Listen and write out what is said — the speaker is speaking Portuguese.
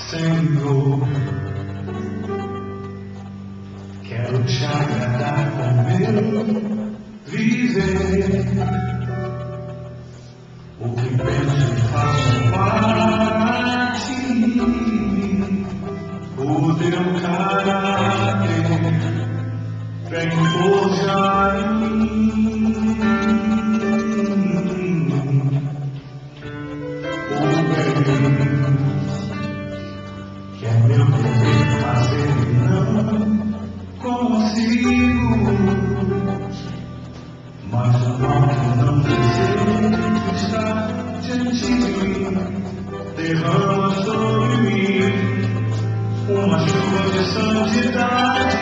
Senhor, quero te agradar com meu viver. O que penso e faço para ti, o teu caráter vem forjar em mim. O bem que é meu dever fazer e não consigo, mas o mal que não desejo está diante de mim. Derrama sobre mim uma chuva de santidade.